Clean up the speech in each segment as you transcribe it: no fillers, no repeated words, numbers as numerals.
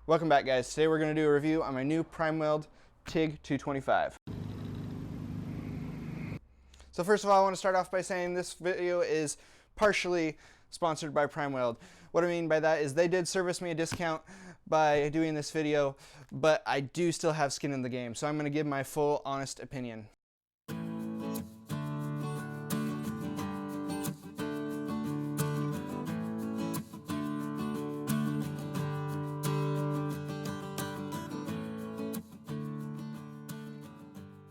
Welcome back, guys. Today we're going to do a review on my new PrimeWeld TIG 225. So first of all, I want to start off by saying this video is partially sponsored by PrimeWeld. What I mean by that is they did service me a discount by doing this video, but I do still have skin in the game, so I'm going to give my full honest opinion.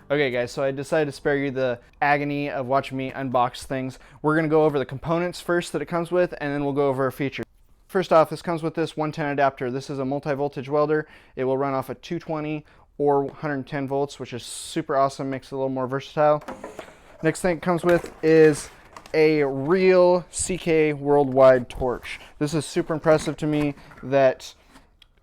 Okay guys, so I decided to spare you the agony of watching me unbox things. We're going to go over the components first that it comes with, and then we'll go over a feature. First off, this comes with this 110 adapter. This is a multi-voltage welder. It will run off of 220 or 110 volts, which is super awesome, makes it a little more versatile. Next thing it comes with is a real CK worldwide torch. This is super impressive to me that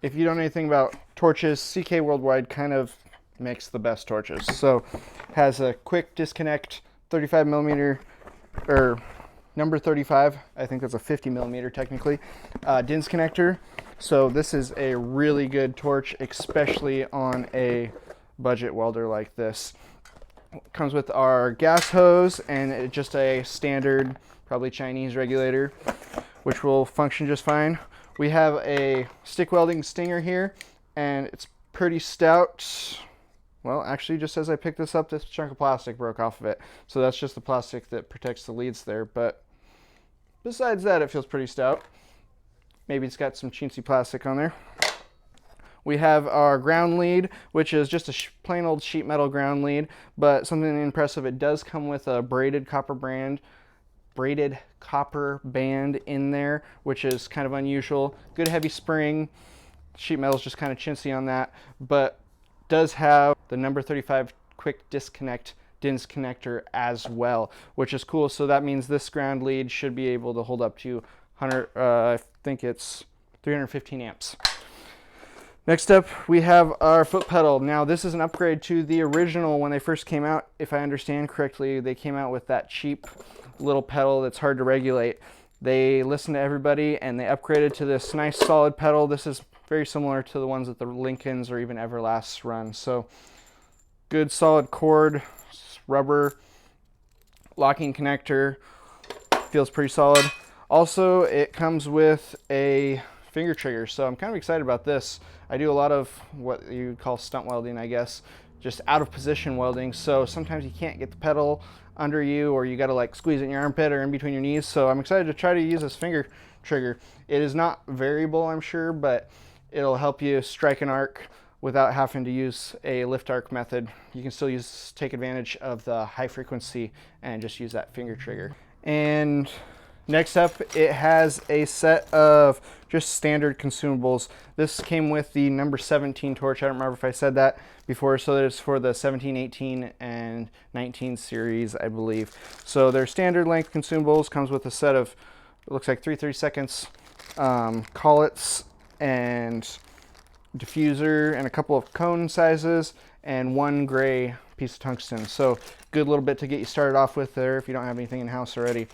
if you don't know anything about torches, CK worldwide kind of makes the best torches. So has a quick disconnect 35 millimeter or number 35, I think that's a 50 millimeter technically, DINS connector. So this is a really good torch, especially on a budget welder like this. Comes with our gas hose and just a standard, probably Chinese regulator, which will function just fine. We have a stick welding stinger here, and it's pretty stout. Well, actually, just as I picked this up, this chunk of plastic broke off of it. So that's just the plastic that protects the leads there. But besides that, it feels pretty stout. Maybe it's got some chintzy plastic on there. We have our ground lead, which is just a plain old sheet metal ground lead. But something impressive, it does come with a braided copper band in there, which is kind of unusual. Good heavy spring. Sheet metal is just kind of chintzy on that. But does have the number 35 quick disconnect DINS connector as well, which is cool. So that means this ground lead should be able to hold up to 100, I think it's 315 amps. Next up, we have our foot pedal. Now this is an upgrade to the original when they first came out. If I understand correctly, they came out with that cheap little pedal that's hard to regulate. They listened to everybody and they upgraded to this nice solid pedal. This is very similar to the ones that the Lincolns or even Everlasts run. So good solid cord, rubber, locking connector, feels pretty solid. Also, it comes with a finger trigger, so I'm kind of excited about this. I do a lot of what you would call stunt welding, I guess, just out of position welding. So sometimes you can't get the pedal under you, or you got to like squeeze it in your armpit or in between your knees. So I'm excited to try to use this finger trigger. It is not variable, I'm sure, but it'll help you strike an arc without having to use a lift arc method. You can still take advantage of the high frequency and just use that finger trigger. And next up, it has a set of just standard consumables. This came with the number 17 torch. I don't remember if I said that before. So that it's for the 17, 18, and 19 series, I believe. So they're standard length consumables. Comes with a set of, it looks like 3/32 collets and diffuser and a couple of cone sizes and one gray piece of tungsten. So good little bit to get you started off with there if you don't have anything in house already.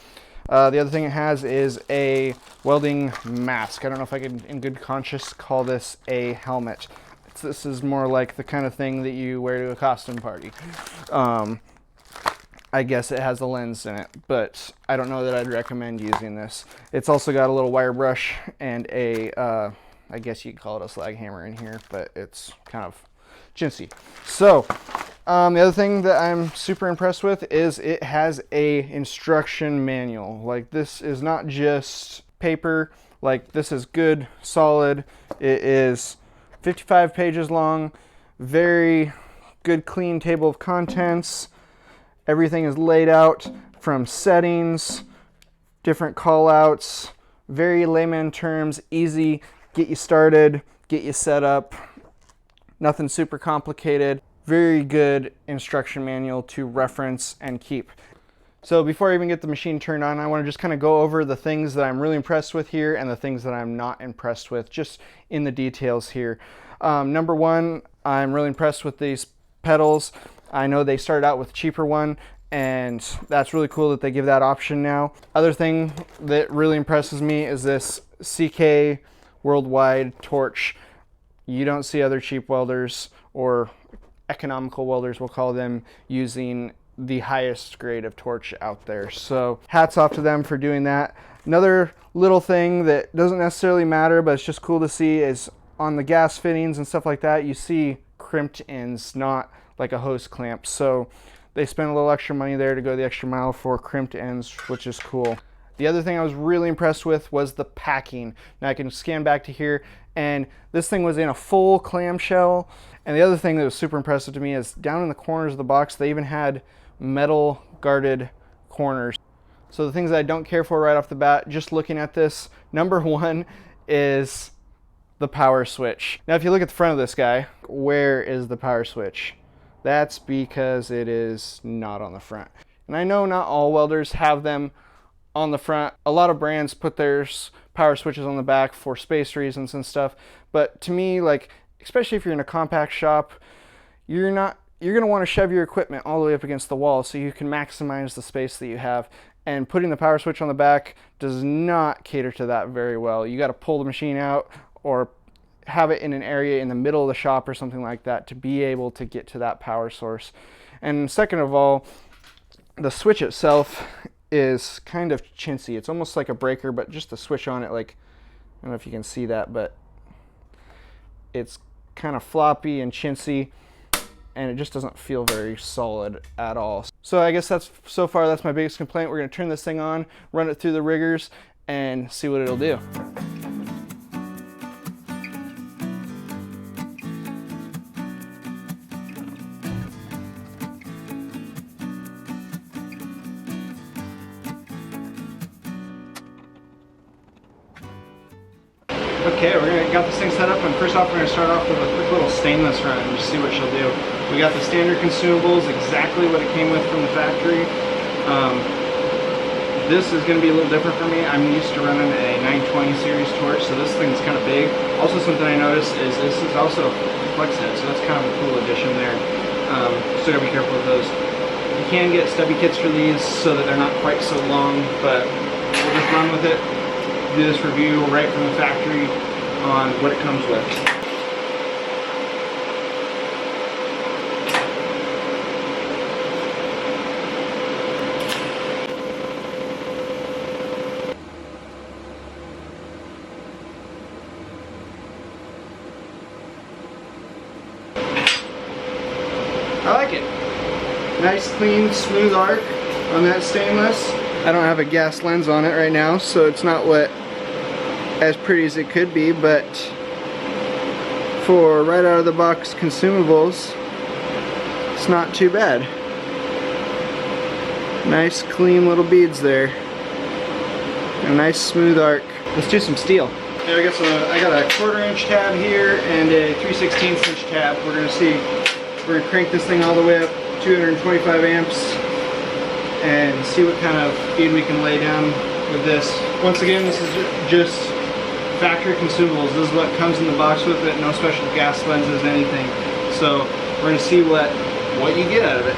The other thing it has is a welding mask. I don't know if I can in good conscience call this a helmet. This is more like the kind of thing that you wear to a costume party. I guess it has a lens in it, but I don't know that I'd recommend using this. It's also got a little wire brush and a I guess you could call it a slag hammer in here, but it's kind of chintzy. So the other thing that I'm super impressed with is it has a instruction manual. Like, this is not just paper. Like, this is good, solid. It is 55 pages long, very good, clean table of contents. Everything is laid out from settings, different call outs, very layman terms, easy. Get you started, get you set up, nothing super complicated. Very good instruction manual to reference and keep. So before I even get the machine turned on, I want to just kind of go over the things that I'm really impressed with here and the things that I'm not impressed with, just in the details here. Number one, I'm really impressed with these pedals. I know they started out with a cheaper one, and that's really cool that they give that option now. Other thing that really impresses me is this CK worldwide torch. You don't see other cheap welders, or economical welders we'll call them, using the highest grade of torch out there. So hats off to them for doing that. Another little thing that doesn't necessarily matter, but it's just cool to see, is on the gas fittings and stuff like that, you see crimped ends, not like a hose clamp. So they spent a little extra money there to go the extra mile for crimped ends, which is cool. The other thing I was really impressed with was the packing. Now I can scan back to here, and this thing was in a full clamshell. And the other thing that was super impressive to me is down in the corners of the box, they even had metal guarded corners. So the things that I don't care for right off the bat, just looking at this, number one is the power switch. Now if you look at the front of this guy, where is the power switch? That's because it is not on the front. And I know not all welders have them on the front. A lot of brands put their power switches on the back for space reasons and stuff. But to me, like, especially if you're in a compact shop, you're gonna want to shove your equipment all the way up against the wall so you can maximize the space that you have. And putting the power switch on the back does not cater to that very well. You got to pull the machine out or have it in an area in the middle of the shop or something like that to be able to get to that power source. And second of all, the switch itself is kind of chintzy. It's almost like a breaker, but just the switch on it, like, I don't know if you can see that, but it's kind of floppy and chintzy, and it just doesn't feel very solid at all. So I guess that's my biggest complaint. We're going to turn this thing on, run it through the riggers, and see what it'll do. Okay, got this thing set up, and first off we're going to start off with a quick little stainless run and just see what she'll do. We got the standard consumables, exactly what it came with from the factory. This is going to be a little different for me. I'm used to running a 920 series torch, so this thing's kind of big. Also, something I noticed is this is also a flex head, so that's kind of a cool addition there. Still gotta be careful with those. You can get stubby kits for these so that they're not quite so long, but we'll just run with it. Do this review right from the factory on what it comes with. I like it. Nice, clean, smooth arc on that stainless. I don't have a gas lens on it right now, so it's not as pretty as it could be, but for right out of the box consumables, it's not too bad. Nice clean little beads there. A nice smooth arc. Let's do some steel. Yeah, I got a 1/4 inch tab here and a 3/16 inch tab. We're gonna crank this thing all the way up 225 amps and see what kind of feed we can lay down with this. Once again, this is just factory consumables. This is what comes in the box with it, no special gas lenses, anything. So we're gonna see what you get out of it.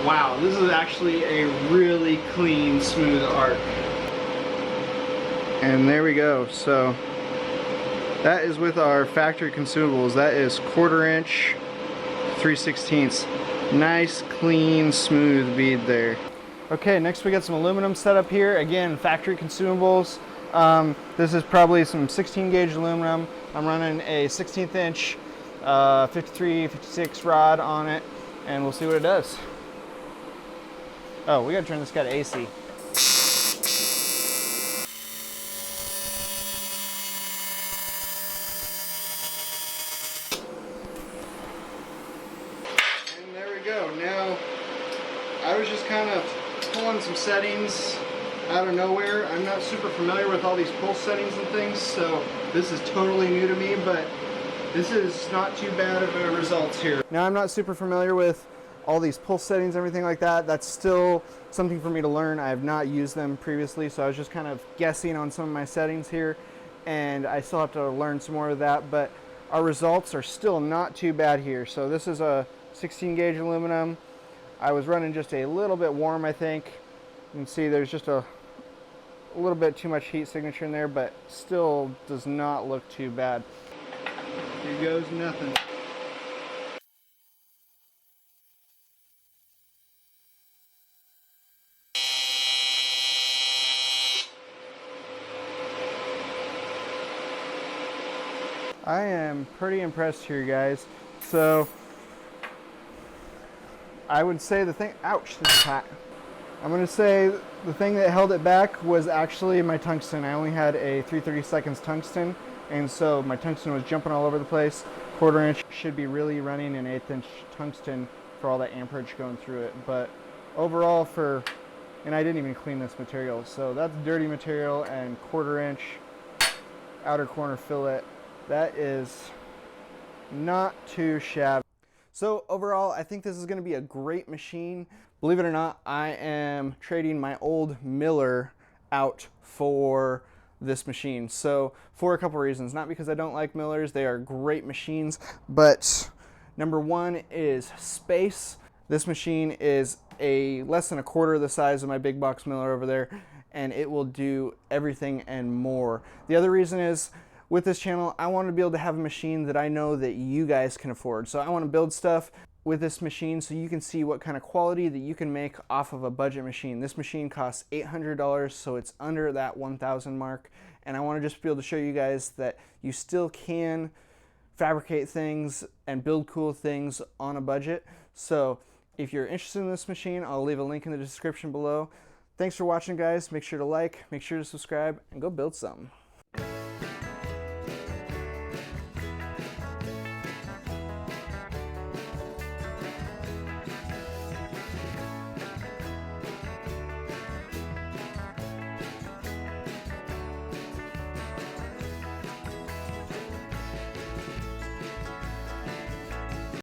Wow, this is actually a really clean, smooth arc. And there we go. So that is with our factory consumables. That is 1/4 inch, 3/16. Nice, clean, smooth bead there. Okay, next we got some aluminum set up here. Again, factory consumables. This is probably some 16 gauge aluminum. I'm running a 1/16 inch 53, 56 rod on it, and we'll see what it does. Oh, we gotta turn this guy to AC. And there we go. Now, I was just kind of pulling some settings out of nowhere. I'm not super familiar with all these pulse settings and things, so this is totally new to me, but this is not too bad of a result here. Now, I'm not super familiar with all these pulse settings, everything like that. That's still something for me to learn. I have not used them previously, so I was just kind of guessing on some of my settings here. and I still have to learn some more of that, but our results are still not too bad here. So this is a 16 gauge aluminum. I was running just a little bit warm, I think. You can see there's just a little bit too much heat signature in there, but still does not look too bad. Here goes nothing. I am pretty impressed here, guys. So I would say the thing, ouch, this is hot. I'm gonna say the thing that held it back was actually my tungsten. I only had a 3/32 tungsten, and so my tungsten was jumping all over the place. 1/4 inch should be really running an 1/8 inch tungsten for all that amperage going through it. But overall and I didn't even clean this material, so that's dirty material, and 1/4 inch outer corner fillet. That is not too shabby. So overall, I think this is going to be a great machine. Believe it or not, I am trading my old Miller out for this machine. So for a couple reasons, not because I don't like Millers, they are great machines, but number one is space. This machine is less than 1/4 the size of my big box Miller over there, and it will do everything and more. The other reason is, with this channel, I want to be able to have a machine that I know that you guys can afford. So I want to build stuff with this machine so you can see what kind of quality that you can make off of a budget machine. This machine costs $800, so it's under that 1,000 mark. And I want to just be able to show you guys that you still can fabricate things and build cool things on a budget. So if you're interested in this machine, I'll leave a link in the description below. Thanks for watching, guys. Make sure to like, make sure to subscribe, and go build something.